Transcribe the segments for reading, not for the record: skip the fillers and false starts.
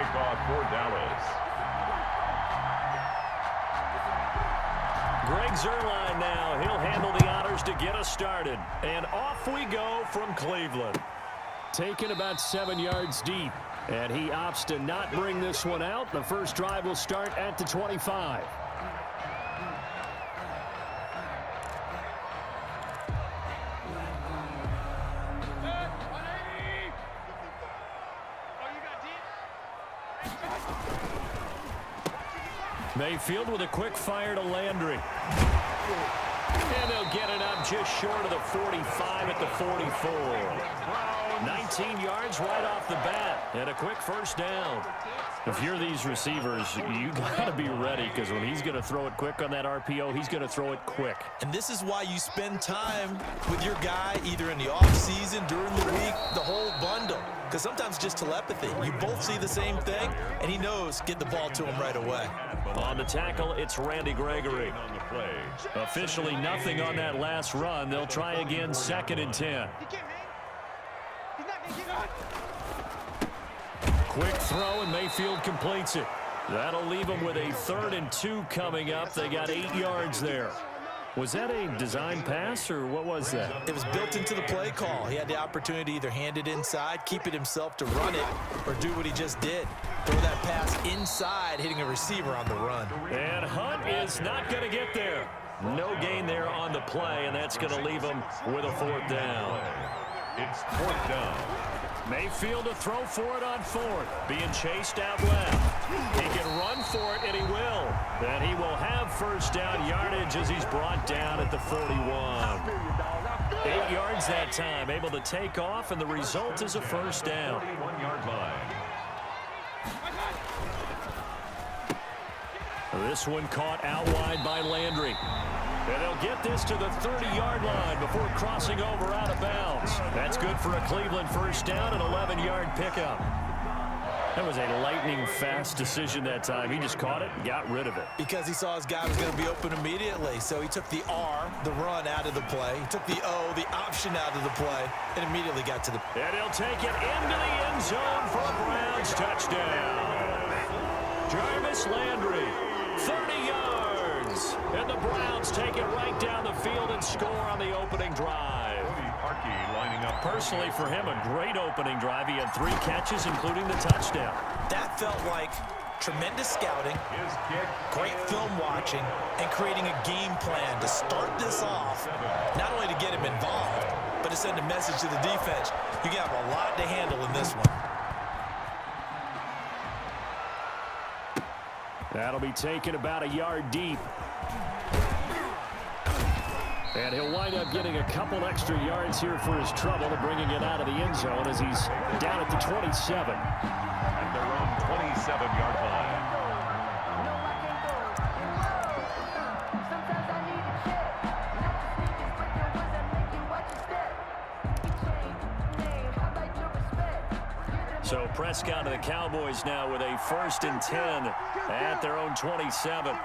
kickoff for Dallas. Greg Zuerlein now. He'll handle the honors to get us started. And off we go from Cleveland. Taken about 7 yards deep. And he opts to not bring this one out. The first drive will start at the 25. Mayfield with a quick fire to Landry. And they'll get it up just short of the 45 at the 44. 19 yards right off the bat. And a quick first down. If you're these receivers, you got to be ready, because when he's going to throw it quick on that RPO, he's going to throw it quick. And this is why you spend time with your guy either in the offseason, during the week, the whole bundle. Because sometimes just telepathy. You both see the same thing, and he knows get the ball to him right away. On the tackle, it's Randy Gregory. Officially nothing on that last run. They'll try again, 2nd and 10. Quick throw, and Mayfield completes it. That'll leave them with a 3rd and 2 coming up. They got 8 yards there. Was that a design pass, or what was that? It was built into the play call. He had the opportunity to either hand it inside, keep it himself to run it, or do what he just did. Throw that pass inside, hitting a receiver on the run. And Hunt is not going to get there. No gain there on the play, and that's going to leave him with a 4th down. It's 4th down. Mayfield to throw for it on 4th. Being chased out left. He can run for it, and he will. And he will have first down yardage as he's brought down at the 41. 8 yards that time, able to take off, and the result is a first down. 41-yard line. This one caught out wide by Landry. And they'll get this to the 30-yard line before crossing over out of bounds. That's good for a Cleveland first down, an 11-yard pickup. That was a lightning-fast decision that time. He just caught it and got rid of it. Because he saw his guy was going to be open immediately. So he took the R, the run, out of the play. He took the O, the option, out of the play, and immediately got to the... And he'll take it into the end zone for a Browns touchdown. Jarvis Landry, 30 yards. And the Browns take it right down the field and score on the opening drive. Parkey lining up. Personally, for him, a great opening drive. He had 3 catches, including the touchdown. That felt like tremendous scouting, great film watching, and creating a game plan to start this off, not only to get him involved, but to send a message to the defense. You got a lot to handle in this one. That'll be taken about a yard deep. And he'll wind up getting a couple extra yards here for his trouble, bringing it out of the end zone as he's down at the 27. At their own 27-yard line. So Prescott and the Cowboys now with a 1st and 10 at their own 27.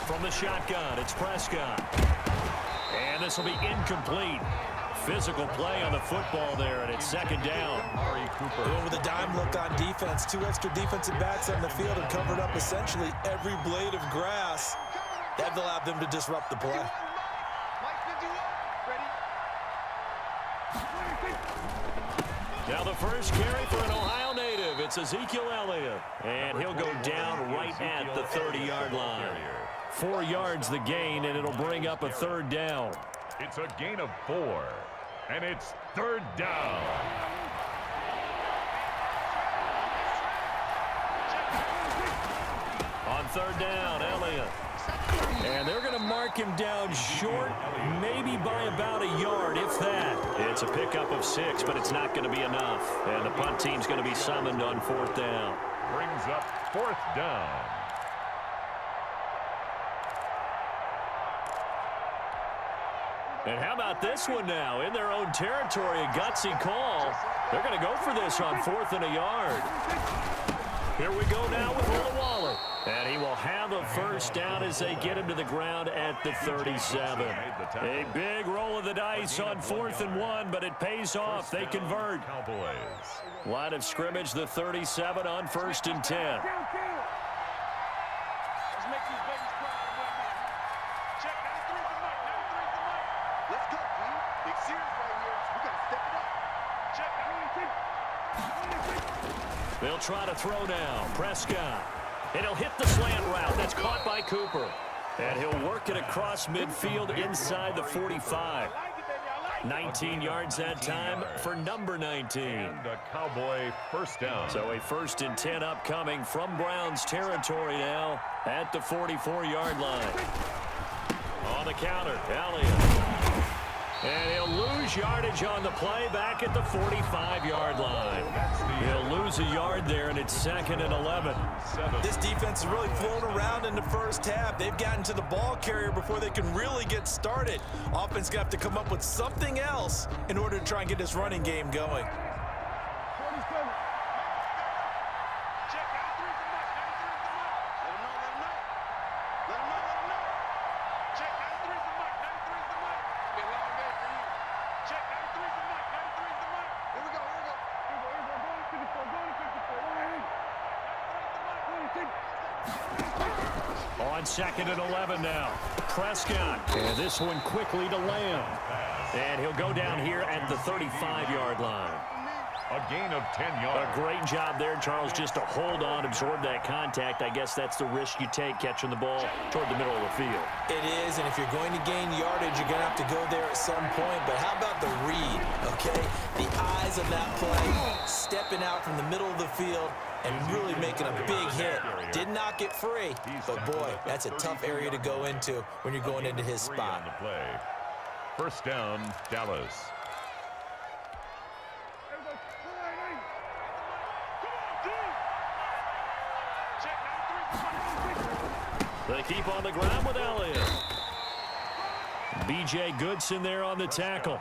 From the shotgun, it's Prescott. And this will be incomplete. Physical play on the football there, and it's 2nd down. Amari Cooper. With a dime look on defense, 2 extra defensive backs on the field and covered up essentially every blade of grass. That allowed them to disrupt the play. Now the first carry for an Ohio native. It's Ezekiel Elliott. And he'll go down right at the 30-yard line. 4 yards the gain, and it'll bring up a 3rd down. It's a gain of 4. And it's 3rd down. On 3rd down, Elliott. And they're going to mark him down short, maybe by about a yard, if that. It's a pickup of 6, but it's not going to be enough. And the punt team's going to be summoned on 4th down. Brings up 4th down. And how about this one now? In their own territory, a gutsy call. They're going to go for this on 4th and a yard. Here we go now with Olawale. And he will have a first down as they get him to the ground at the 37. A big roll of the dice on 4th and 1, but it pays off. They convert. Line of scrimmage, the 37 on 1st and 10. They'll try to throw now. Prescott. And he'll hit the slant route. That's caught by Cooper. And he'll work it across midfield inside the 45. 19 yards that time for number 19. And a Cowboy first down. So a 1st and 10 upcoming from Browns territory now at the 44-yard line. On the counter, Elliott. And he'll lose yardage on the play back at the 45-yard line. He'll lose a yard there, and it's 2nd and 11. This defense is really flown around in the first half. They've gotten to the ball carrier before they can really get started. Offense going to have to come up with something else in order to try and get this running game going. On 2nd and 11 now. Prescott. And this one quickly to Lamb. And he'll go down here at the 35-yard line. A gain of 10 yards. A great job there, Charles, just to hold on, absorb that contact. I guess that's the risk you take catching the ball toward the middle of the field. It is, and if you're going to gain yardage, you're going to have to go there at some point. But how about the read, okay? The eyes of that play, stepping out from the middle of the field and really making a big hit. Did not get free, but boy, that's a tough area to go into when you're going into his spot. First down, Dallas. They keep on the ground with Elliott. B.J. Goodson there on the tackle.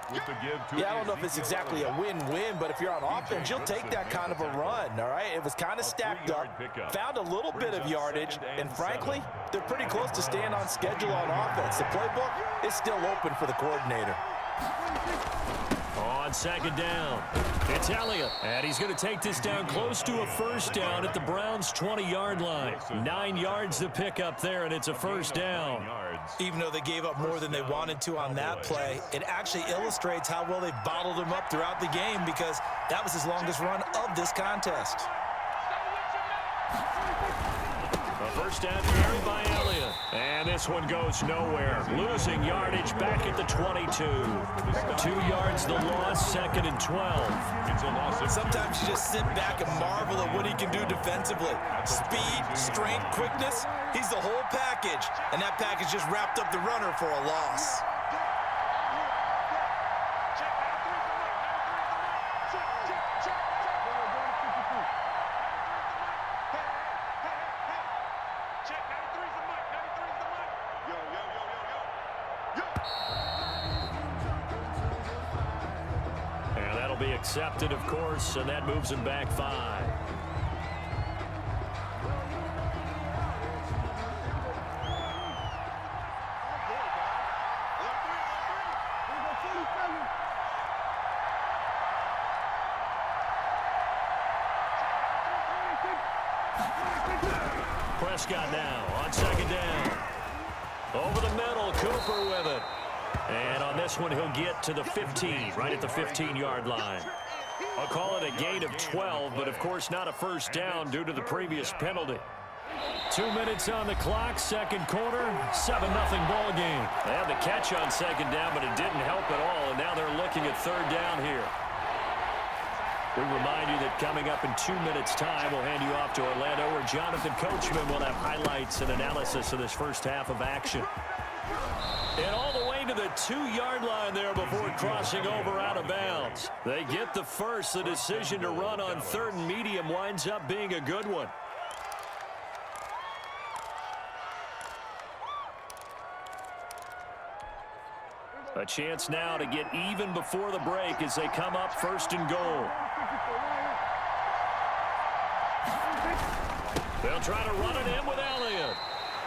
Yeah, I don't know if it's exactly a win-win, but if you're on offense, you'll take that kind of a run, all right? It was kind of stacked up, found a little bit of yardage, and frankly, they're pretty close to staying on schedule on offense. The playbook is still open for the coordinator. On 2nd down, it's Elliott, and he's going to take this down close to a first down at the Browns' 20-yard line. 9 yards to pick up there, and it's a first down. Even though they gave up more than they wanted to on that play, it actually illustrates how well they've bottled him up throughout the game because that was his longest run of this contest. A first down carry by Elliott. And this one goes nowhere. Losing yardage back at the 22. 2 yards the loss, 2nd and 12. It's a loss. Sometimes you just sit back and marvel at what he can do defensively. Speed, strength, quickness, he's the whole package. And that package just wrapped up the runner for a loss. Be accepted, of course, and that moves him back 5. Prescott now on 2nd down. Over the middle, Cooper with it. And on this one, he'll get to the 15, right at the 15-yard line. I'll call it a gain of 12, but of course not a first down due to the previous penalty. 2 minutes on the clock, 2nd quarter, 7-0 ball game. They had the catch on 2nd down, but it didn't help at all, and now they're looking at 3rd down here. We remind you that coming up in 2 minutes' time, we'll hand you off to Orlando, where Jonathan Coachman will have highlights and analysis of this first half of action. And all the way to the 2-yard line there before crossing over out of bounds. They get the first. The decision to run on 3rd and medium winds up being a good one. A chance now to get even before the break as they come up 1st and goal. They'll try to run it in with Elliott.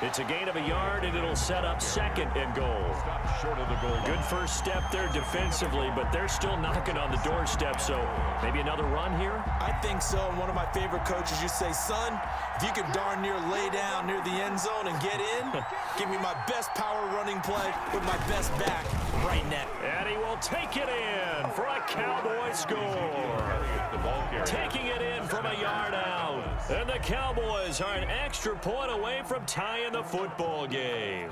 It's a gain of a yard, and it'll set up 2nd and goal. Stop short of the goal. Good first step there defensively, but they're still knocking on the doorstep, so maybe another run here? I think so. And one of my favorite coaches used to say, son, if you can darn near lay down near the end zone and get in, give me my best power running play with my best back right now. And he will take it in for a Cowboy score. Taking it in from a yard out. And the Cowboys are an extra point away from tying the football game.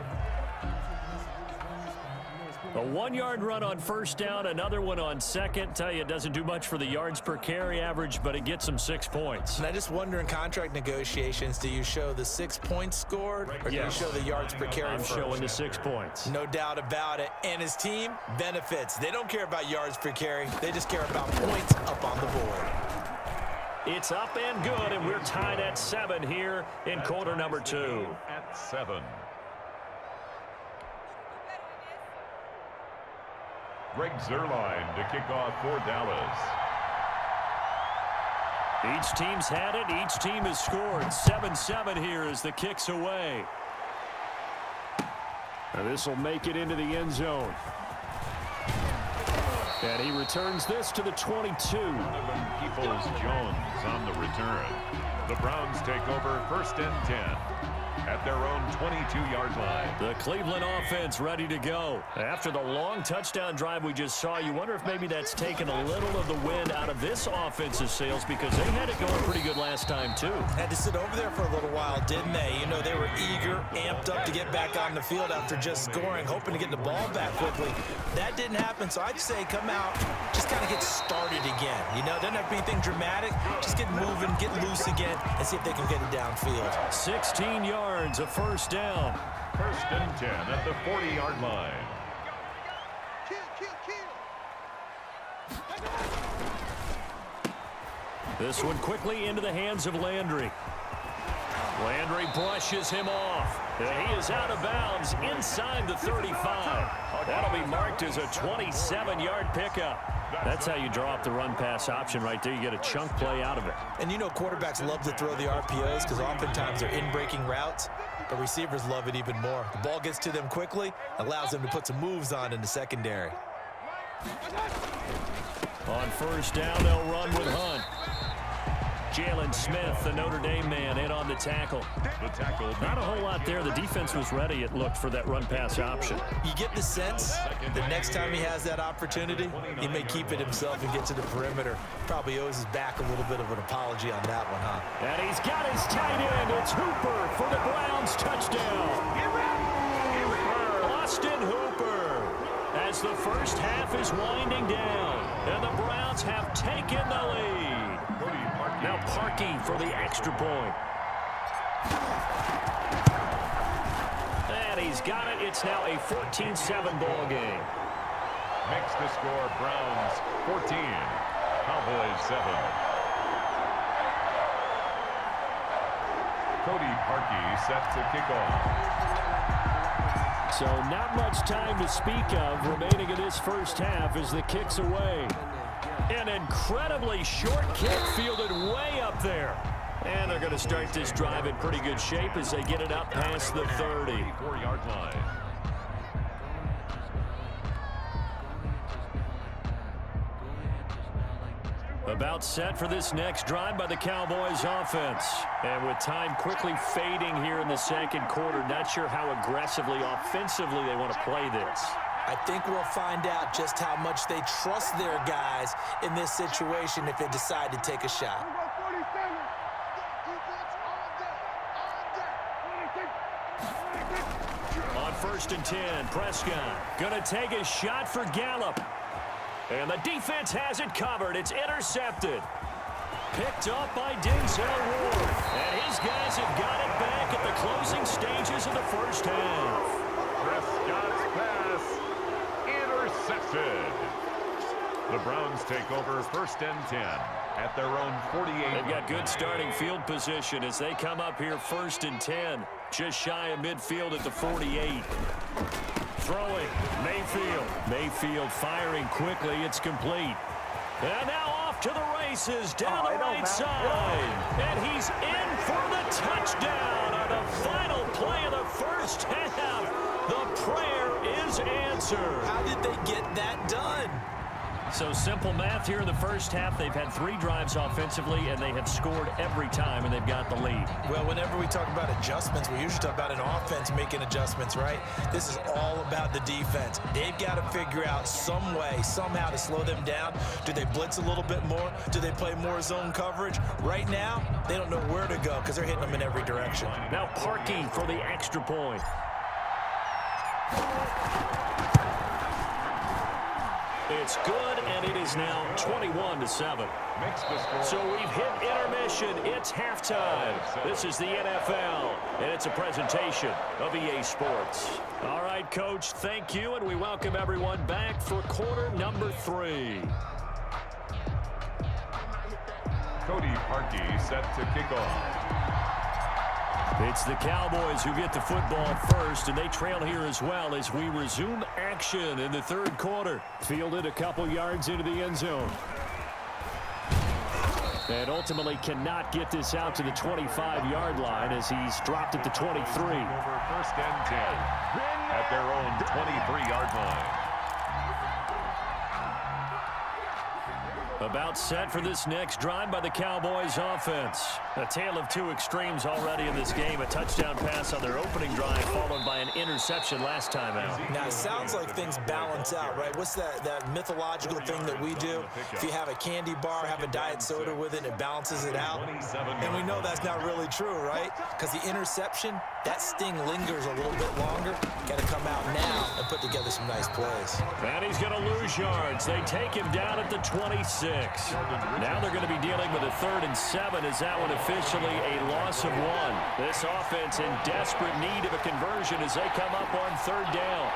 A 1-yard run on first down, another one on second. Tell you, it doesn't do much for the yards per carry average, but it gets them 6 points. And I just wonder in contract negotiations, do you show the 6 points scored or do you show the yards per carry I'm showing the 6 points. No doubt about it. And his team benefits. They don't care about yards per carry. They just care about points up on the board. It's up and good, and we're tied at 7 here in quarter number 2. At 7. Greg Zuerlein to kick off for Dallas. Each team's had it. Each team has scored. 7-7 here as the kick's away. And this will make it into the end zone. And he returns this to the 22. Peoples-Jones on the return. The Browns take over 1st and 10 at their own 22-yard line. The Cleveland offense ready to go. After the long touchdown drive we just saw, you wonder if maybe that's taken a little of the wind out of this offensive sails because they had it going pretty good last time, too. Had to sit over there for a little while, didn't they? You know, they were eager, amped up to get back on the field after just scoring, hoping to get the ball back quickly. That didn't happen, so I'd say come out, just kind of get started again. You know, doesn't have to be anything dramatic. Just get moving, get loose again, and see if they can get it downfield. 16 yards, a first down. 1st and 10 at the 40-yard line. This one quickly into the hands of Landry. Landry brushes him off. He is out of bounds inside the 35. That'll be marked as a 27-yard pickup. That's how you draw up the run-pass option right there. You get a chunk play out of it. And you know quarterbacks love to throw the RPOs because oftentimes they're in-breaking routes. The receivers love it even more. The ball gets to them quickly, allows them to put some moves on in the secondary. On first down, they'll run with Hunt. Jalen Smith, the Notre Dame man, in on the tackle. Not a whole lot there. The defense was ready, it looked, for that run-pass option. You get the sense the next time he has that opportunity, he may keep it himself and get to the perimeter. Probably owes his back a little bit of an apology on that one, huh? And he's got his tight end. It's Hooper for the Browns touchdown. Austin Hooper, as the first half is winding down, and the Browns have taken the lead. Now Parkey for the extra point. And he's got it. It's now a 14-7 ball game. Makes the score Browns 14, Cowboys 7. Cody Parkey set to kick off. So not much time to speak of remaining in this first half as the kick's away. An incredibly short kick fielded way up there. And they're going to start this drive in pretty good shape as they get it up past the 30. 4-yard line. About set for this next drive by the Cowboys offense. And with time quickly fading here in the second quarter, not sure how aggressively, offensively they want to play this. I think we'll find out just how much they trust their guys in this situation if they decide to take a shot. On 1st and 10, Prescott going to take a shot for Gallup. And the defense has it covered. It's intercepted. Picked up by Denzel Ward. And his guys have got it back at the closing stages of the first half. Prescott's pass intercepted. The Browns take over 1st and 10 at their own 48. They've got good starting field position as they come up here 1st and 10. Just shy of midfield at the 48. Throwing, Mayfield. Mayfield firing quickly. It's complete. And now off to the races down the right side. And he's in for the touchdown on the final play of the first half. The prayer is answered. How did they get that done? So simple math here in the first half. They've had 3 drives offensively, and they have scored every time, and they've got the lead. Well, whenever we talk about adjustments, we usually talk about an offense making adjustments, right? This is all about the defense. They've got to figure out some way, somehow to slow them down. Do they blitz a little bit more? Do they play more zone coverage? Right now, they don't know where to go because they're hitting them in every direction. Now Parkey for the extra point. It's good, and it is now 21-7. So we've hit intermission. It's halftime. This is the NFL, and it's a presentation of EA Sports. All right, Coach, thank you, and we welcome everyone back for quarter number 3. Cody Parkey set to kick off. It's the Cowboys who get the football first, and they trail here as well as we resume action in the third quarter. Fielded a couple yards into the end zone. And ultimately cannot get this out to the 25-yard line as he's dropped at the 23. Over first and 10 at their own 23-yard line. About set for this next drive by the Cowboys offense. A tale of 2 extremes already in this game. A touchdown pass on their opening drive followed by an interception last time out. Now, it sounds like things balance out, right? What's that mythological thing that we do? If you have a candy bar, have a diet soda with it, it balances it out. And we know that's not really true, right? Because the interception, that sting lingers a little bit longer. Got to come out now and put together some nice plays. And he's going to lose yards. They take him down at the 26. Now they're going to be dealing with a 3rd and 7 as that one officially a loss of 1. This offense in desperate need of a conversion as they come up on 3rd down.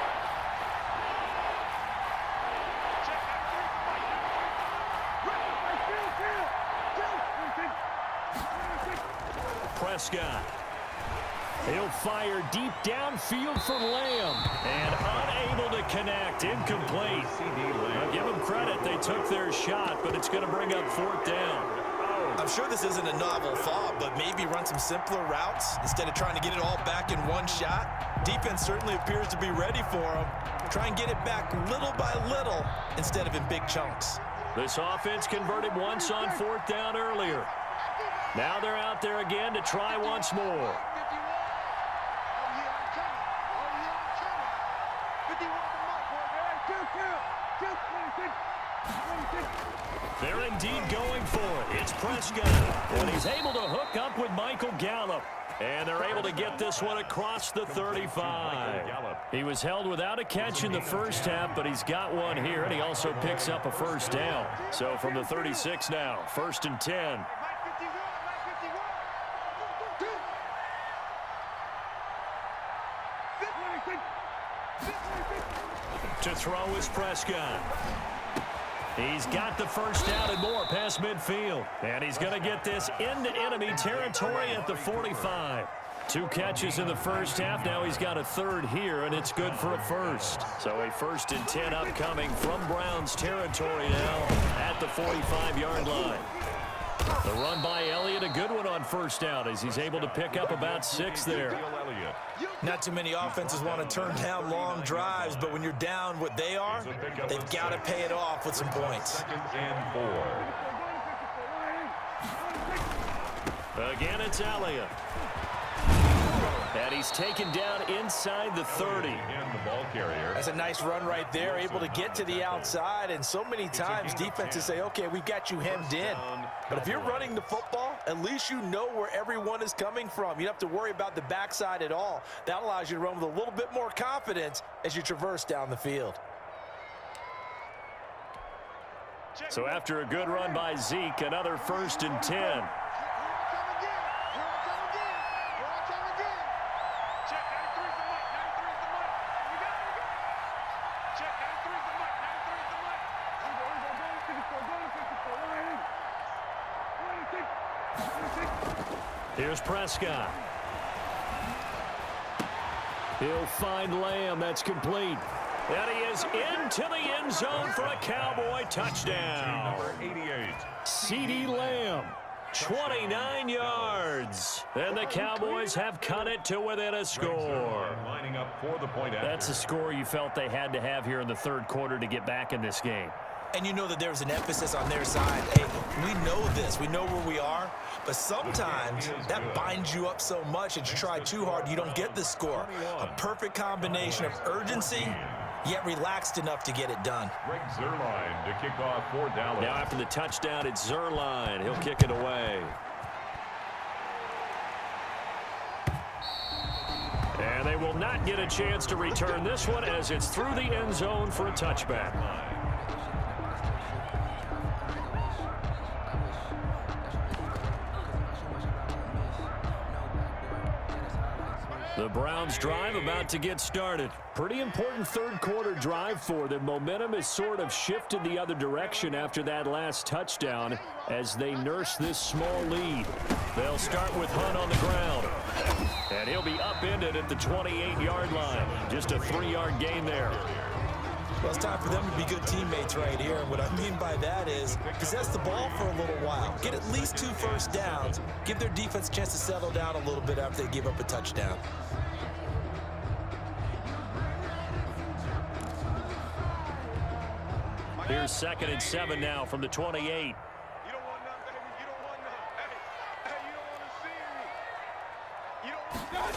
Prescott. He'll fire deep downfield for Lamb. And unable to connect. Incomplete. Now give them credit. They took their shot, but it's going to bring up 4th down. I'm sure this isn't a novel thought, but maybe run some simpler routes instead of trying to get it all back in one shot. Defense certainly appears to be ready for them. Try and get it back little by little instead of in big chunks. This offense converted once on 4th down earlier. Now they're out there again to try once more. They're indeed going for it. It's Prescott, and he's able to hook up with Michael Gallup. And they're able to get this one across the 35. He was held without a catch in the first half, but he's got one here, and he also picks up a 1st down. So from the 36 now, 1st and 10. To throw is Prescott. He's got the first down and more past midfield. And he's going to get this into enemy territory at the 45. 2 catches in the first half. Now he's got a 3rd here, and it's good for a 1st. So a 1st and 10 upcoming from Browns territory now at the 45-yard line. The run by Elliott, a good one on 1st down as he's able to pick up about 6 there. Not too many offenses want to turn down long drives, but when you're down what they are, they've got to pay it off with some points. 2nd and 4. Again, it's Elliott. And he's taken down inside the 30. And the ball carrier. That's a nice run right there, able to get to the outside. And so many times defenses say, okay, we've got you hemmed in. But if you're running the football, at least you know where everyone is coming from. You don't have to worry about the backside at all. That allows you to run with a little bit more confidence as you traverse down the field. So after a good run by Zeke, another 1st and 10. Here's Prescott. He'll find Lamb. That's complete. And he is into the end zone for a Cowboy touchdown. Number 88. CeeDee Lamb, 29 yards. And the Cowboys have cut it to within a score. Lining up for the point after. That's a score you felt they had to have here in the third quarter to get back in this game. And you know that there's an emphasis on their side. Hey, we know this. We know where we are. But sometimes that binds you up so much that you try too hard, you don't get the score. A perfect combination of urgency, yet relaxed enough to get it done. Greg Zuerlein to kick off for Dallas. Now after the touchdown, it's Zuerlein. He'll kick it away. And they will not get a chance to return this one as it's through the end zone for a touchback. The Browns drive about to get started. Pretty important third quarter drive for them. Momentum has sort of shifted the other direction after that last touchdown as they nurse this small lead. They'll start with Hunt on the ground. And he'll be upended at the 28-yard line. Just a 3-yard gain there. Well, it's time for them to be good teammates right here. And what I mean by that is possess the ball for a little while. Get at least 2 first downs. Give their defense a chance to settle down a little bit after they give up a touchdown. Here's 2nd and 7 now from the 28. You don't want none, baby. You don't want none. Hey, you don't want to see me. You don't want none.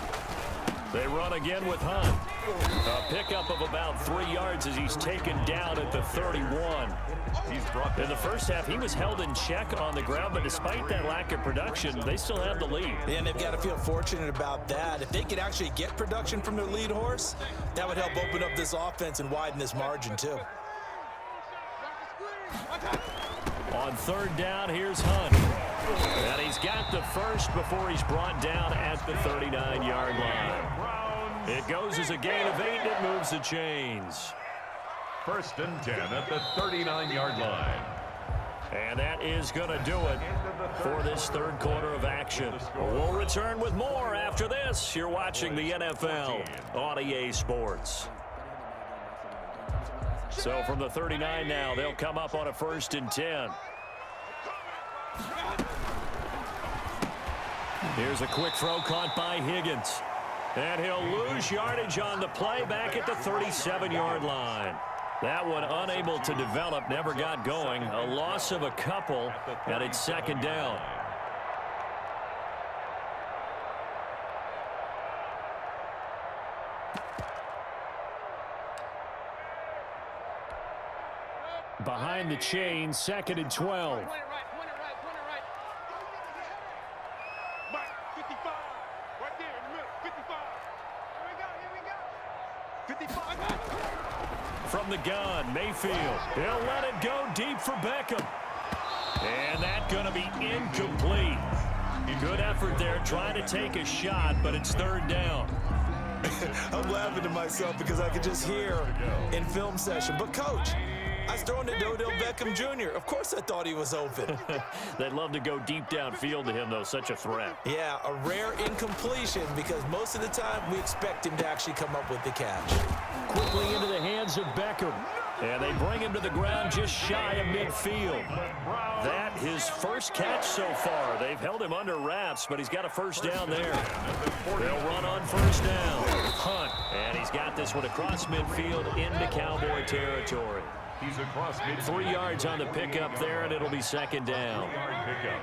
They run again with Hunt. A pickup of about 3 yards as he's taken down at the 31. In the first half, he was held in check on the ground, but despite that lack of production, they still have the lead. And they've got to feel fortunate about that. If they could actually get production from their lead horse, that would help open up this offense and widen this margin too. On 3rd down, here's Hunt. And he's got the first before he's brought down at the 39-yard line. It goes as a gain of 8, and it moves the chains. 1st and 10 at the 39-yard line. And that is going to do it for this third quarter of action. We'll return with more after this. You're watching the NFL on EA Sports. So from the 39 now, they'll come up on a 1st and 10. Here's a quick throw caught by Higgins. And he'll lose yardage on the play back at the 37-yard line. That one unable to develop, never got going. A loss of a couple, and it's 2nd down. Behind the chain, 2nd and 12. Point it right. Mike, 55. Right there in the middle. 55. Here we go. 55. From the gun, Mayfield. He'll let it go deep for Beckham. And that's going to be incomplete. Good effort there, trying to take a shot, but it's 3rd down. I'm laughing to myself because I could just hear in film session. But, Coach, I was throwing it to Odell Beckham Jr. Of course I thought he was open. They'd love to go deep downfield to him, though. Such a threat. Yeah, a rare incompletion because most of the time we expect him to actually come up with the catch. Quickly into the hands of Beckham. And they bring him to the ground just shy of midfield. That his first catch so far. They've held him under wraps, but he's got a 1st down there. They'll run on 1st down. Hunt. And he's got this one across midfield into Cowboy territory. He's across midfield. 3 yards on the pickup there, and it'll be 2nd down. 3-yard pickup.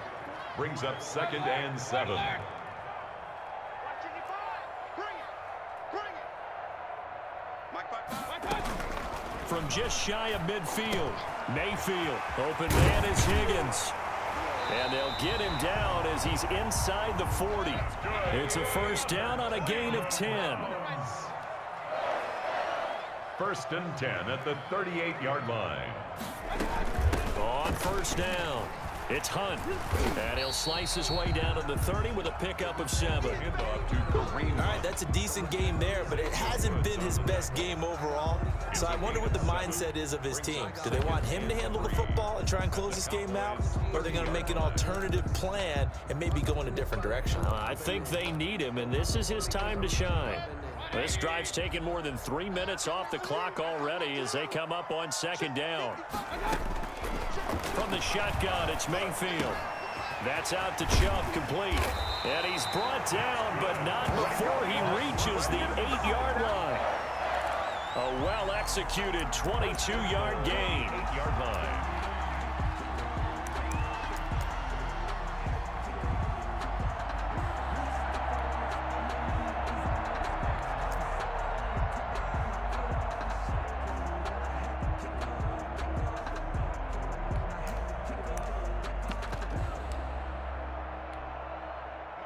Brings up 2nd and 7. Bring it. Mike. From just shy of midfield, Mayfield. Open man is Higgins. And they'll get him down as he's inside the 40. It's a 1st down on a gain of 10. 1st and 10 at the 38-yard line. On 1st down, it's Hunt. And he'll slice his way down to the 30 with a pickup of 7. Handoff to Kareem. All right, that's a decent game there, but it hasn't been his best game overall. So I wonder what the mindset is of his team. Do they want him to handle the football and try and close this game out? Or are they going to make an alternative plan and maybe go in a different direction? I think they need him, and this is his time to shine. This drive's taken more than 3 minutes off the clock already as they come up on second down. From the shotgun, it's Mayfield. That's out to Chubb, complete. And he's brought down, but not before he reaches the 8-yard line. A well-executed 22-yard gain. 8-yard line.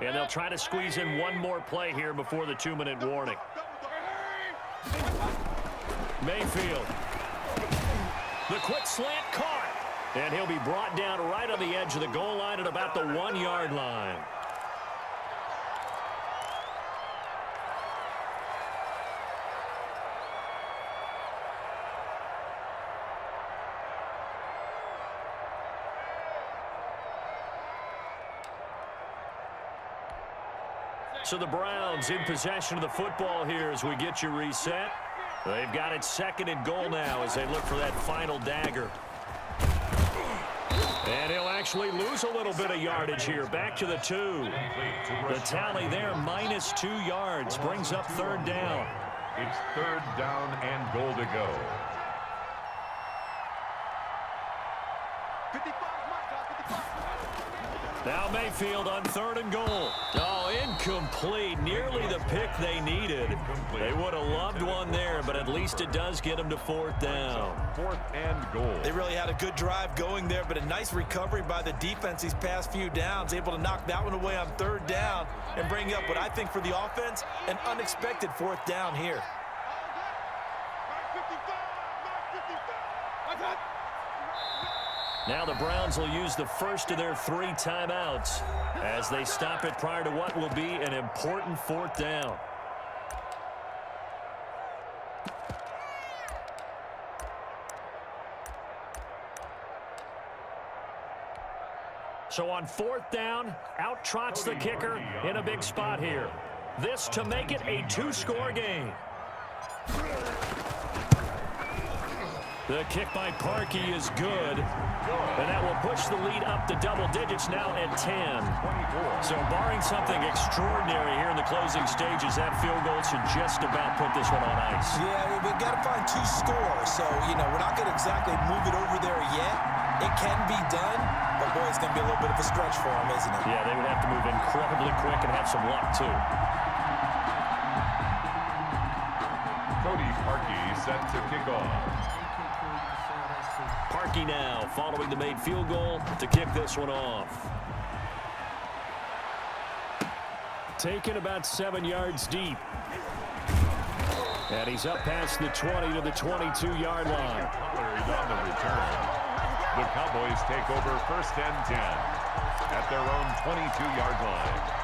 And they'll try to squeeze in one more play here before the 2-minute warning. Mayfield. The quick slant caught. And he'll be brought down right on the edge of the goal line at about the 1-yard line. So the Browns in possession of the football here as we get you reset. They've got it 2nd and goal now as they look for that final dagger. And he'll actually lose a little bit of yardage here. Back to the 2. The tally there, minus 2 yards, brings up 3rd down. It's 3rd down and goal to go. 55, Mike, 55. Now Mayfield on 3rd and goal. Oh, incomplete. Nearly the pick they needed. They would have loved one there, but at least it does get them to 4th down. 4th and goal. They really had a good drive going there, but a nice recovery by the defense these past few downs, able to knock that one away on 3rd down and bring up what I think for the offense, an unexpected 4th down here. Mike 55, Mike 55. Now the Browns will use the first of their 3 timeouts as they stop it prior to what will be an important 4th down. So on 4th down, out trots the kicker in a big spot here. This to make it a 2-score game. The kick by Parkey is good, and that will push the lead up to double digits now at 10. So barring something extraordinary here in the closing stages, that field goal should just about put this one on ice. Yeah, we've got to find 2 scores, so, we're not going to exactly move it over there yet. It can be done, but, boy, it's going to be a little bit of a stretch for them, isn't it? Yeah, they would have to move incredibly quick and have some luck, too. Cody Parkey set to kick off. Parkey now following the made field goal to kick this one off. Taken about 7 yards deep. And he's up past the 20 to the 22-yard line. Pollard on the return. The Cowboys take over 1st and 10 at their own 22-yard line.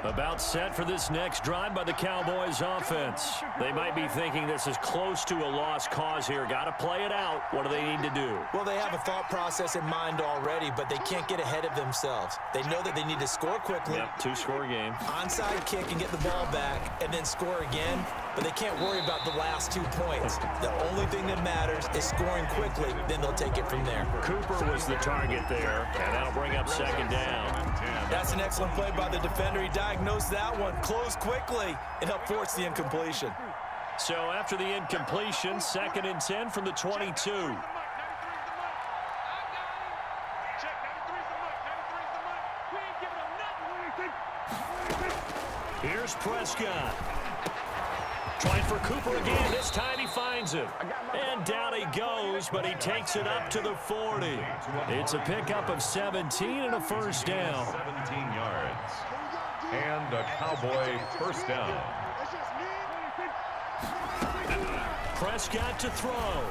About set for this next drive by the Cowboys offense. They might be thinking this is close to a lost cause here. Got to play it out. What do they need to do? Well, they have a thought process in mind already, but they can't get ahead of themselves. They know that they need to score quickly. Yep, 2-score game. Onside kick and get the ball back and then score again, but they can't worry about the last 2 points. The only thing that matters is scoring quickly, then they'll take it from there. Cooper was the target there, and that'll bring up 2nd down. That's an excellent play by the defender. He diagnosed that one, closed quickly, and helped force the incompletion. So after the incompletion, 2nd and 10 from the 22. Here's Prescott. Trying for Cooper again. This time he finds him. And down he goes, but he takes it up to the 40. It's a pickup of 17 and a 1st down. 17 yards. And a Cowboy 1st down. Prescott to throw.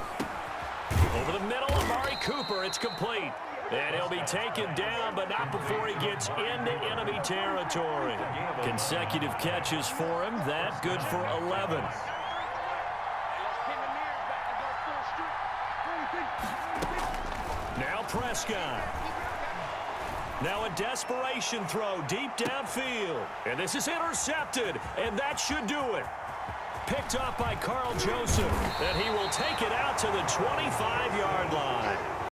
Over the middle, Amari Cooper. It's complete. And he'll be taken down, but not before he gets into enemy territory. Consecutive catches for him. That good for 11. Now Prescott. Now a desperation throw deep downfield. And this is intercepted, and that should do it. Picked off by Carl Joseph, and he will take it out to the 25-yard line.